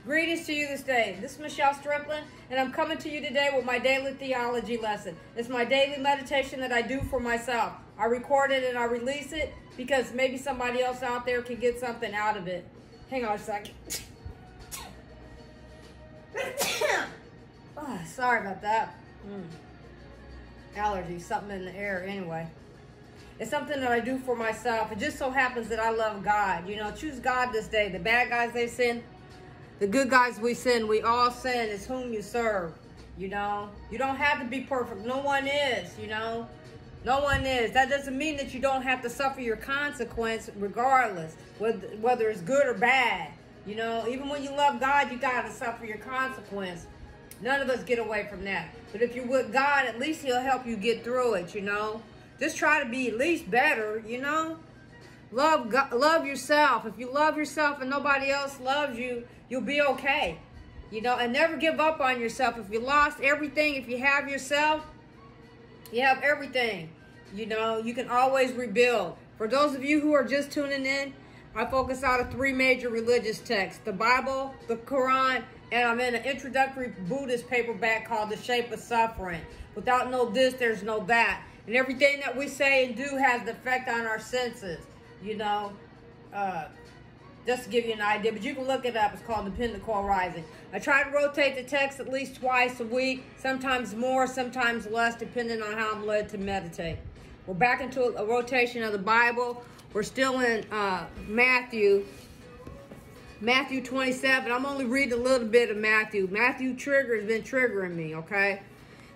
Greetings to you this day. This is Michelle Strickland, and I'm coming to you today with my daily theology lesson. It's my daily meditation that I do for myself. I record it and I release it because maybe somebody else out there can get something out of it. Hang on a second. Oh, sorry about that. Allergy, something in the air anyway. It's something that I do for myself. It just so happens that I love God. You know, choose God this day. The bad guys, they sin. The good guys, we sin. We all sin. It's whom you serve. You know, you don't have to be perfect. No one is, you know. No one is. That doesn't mean that you don't have to suffer your consequence regardless, whether it's good or bad. You know, even when you love God, you got to suffer your consequence. None of us get away from that. But if you're with God, at least he'll help you get through it, you know. Just try to be at least better, you know. Love God, love yourself. If you love yourself and nobody else loves you, you'll be okay. You know, and never give up on yourself. If you lost everything, if you have yourself, you have everything. You know, you can always rebuild. For those of you who are just tuning in, I focus out of 3 major religious texts. The Bible, the Quran, and I'm in an introductory Buddhist paperback called The Shape of Suffering. Without no this, there's no that. And everything that we say and do has an effect on our senses. You know, just to give you an idea, but you can look it up. It's called The Pinnacle Rising. I try to rotate the text at least twice a week, sometimes more, sometimes less, depending on how I'm led to meditate. We're back into a rotation of the Bible. We're still in Matthew 27. I'm only reading a little bit of Matthew. Matthew has been triggering me, okay?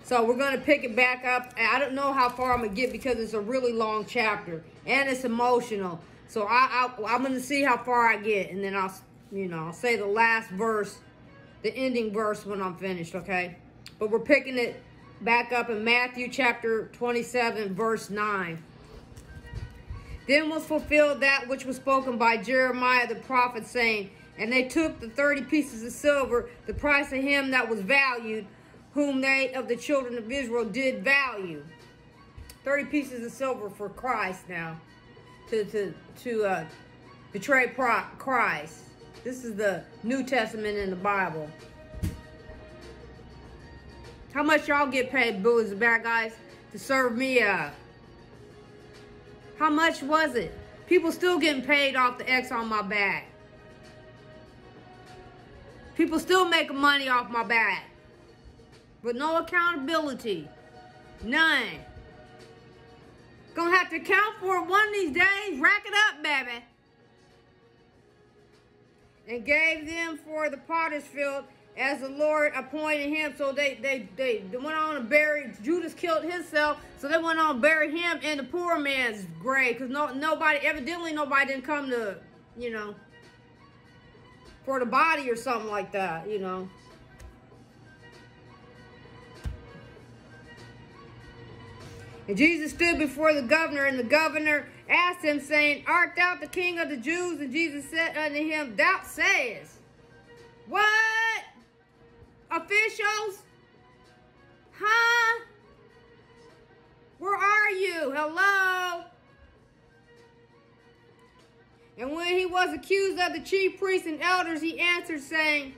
So we're going to pick it back up. I don't know how far I'm going to get because it's a really long chapter. And it's emotional. So I'm going to see how far I get. And then I'll say the last verse, the ending verse when I'm finished, okay? But we're picking it back up in Matthew chapter 27, verse 9. Then was fulfilled that which was spoken by Jeremiah the prophet, saying, and they took the 30 pieces of silver, the price of him that was valued, whom they of the children of Israel did value. 30 pieces of silver for Christ now. To betray Christ. This is the New Testament in the Bible. How much y'all get paid, bullies and bad guys, to serve me up? How much was it? People still getting paid off the X on my back. People still making money off my back. But no accountability. None. Gonna have to account for it one of these days. Rack it up, baby. And gave them for the potter's field as the Lord appointed him. So they went on and buried. Judas killed himself. So they went on and buried him in the poor man's grave. Because nobody didn't come to, you know, for the body or something like that, you know. And Jesus stood before the governor, and the governor asked him, saying, art thou the king of the Jews? And Jesus said unto him, thou sayest. What? Officials? Huh? Where are you? Hello? And when he was accused of the chief priests and elders, he answered, saying,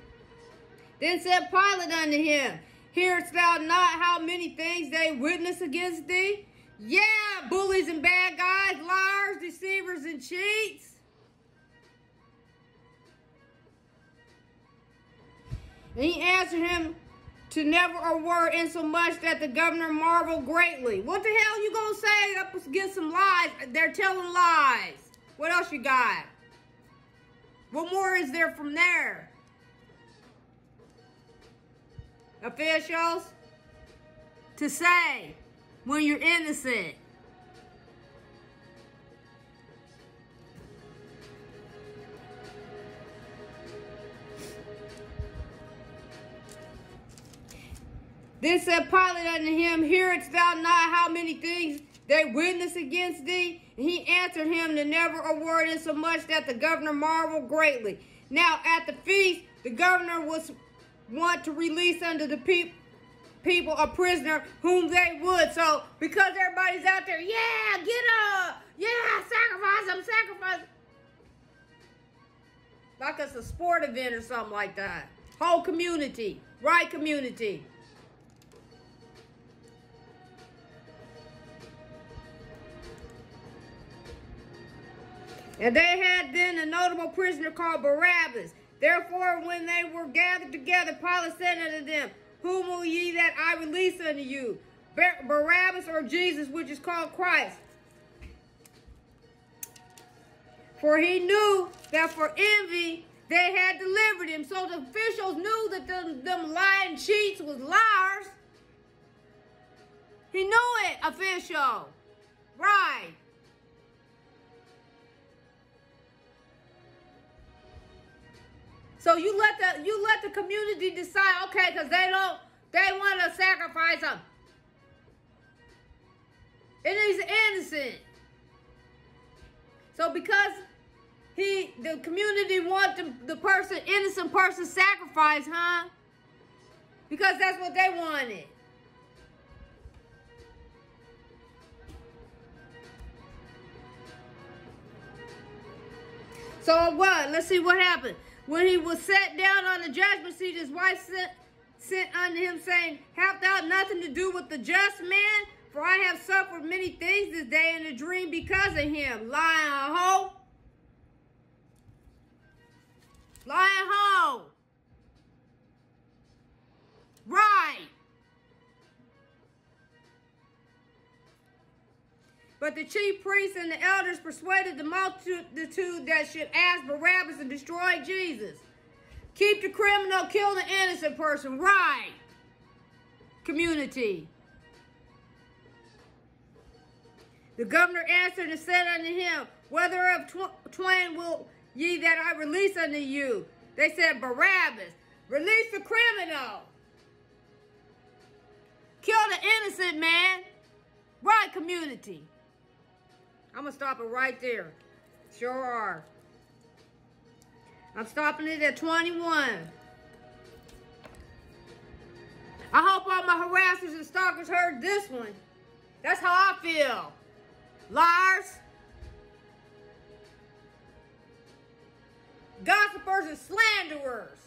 then said Pilate unto him, hearest thou not how many things they witness against thee? Yeah, bullies and bad guys, liars, deceivers, and cheats. And he answered him to never a word, insomuch that the governor marveled greatly. What the hell you gonna say up against some lies? They're telling lies. What else you got? What more is there from there? Officials, to say when you're innocent. Then said Pilate unto him, hearest thou not how many things they witness against thee? And he answered him to never a word, insomuch that the governor marveled greatly. Now at the feast, the governor was want to release unto the people a prisoner whom they would. So because everybody's out there, yeah, get up, yeah, sacrifice them, sacrifice. like it's a sport event or something like that. Whole community, right community. And they had then a notable prisoner called Barabbas. Therefore, when they were gathered together, Pilate said unto them, Whom will ye that I release unto you? Barabbas or Jesus, which is called Christ? For he knew that for envy they had delivered him. So the officials knew that them lying cheats was liars. He knew it, official. Right. So you let the community decide, okay, because they want to sacrifice him. And he's innocent. So because the community want the innocent person sacrificed, huh? Because that's what they wanted. So what? Let's see what happened. When he was set down on the judgment seat, his wife sent unto him, saying, Hast thou nothing to do with the just man? For I have suffered many things this day in a dream because of him. Lying hoe. Lying hoe. Right. But the chief priests and the elders persuaded the multitude that should ask Barabbas and destroy Jesus. Keep the criminal, kill the innocent person. Right. Community. The governor answered and said unto him, Whether of twain will ye that I release unto you? They said, Barabbas. Release the criminal. Kill the innocent man. Right, community. I'm going to stop it right there. Sure are. I'm stopping it at 21. I hope all my harassers and stalkers heard this one. That's how I feel. Liars. Gossipers and slanderers.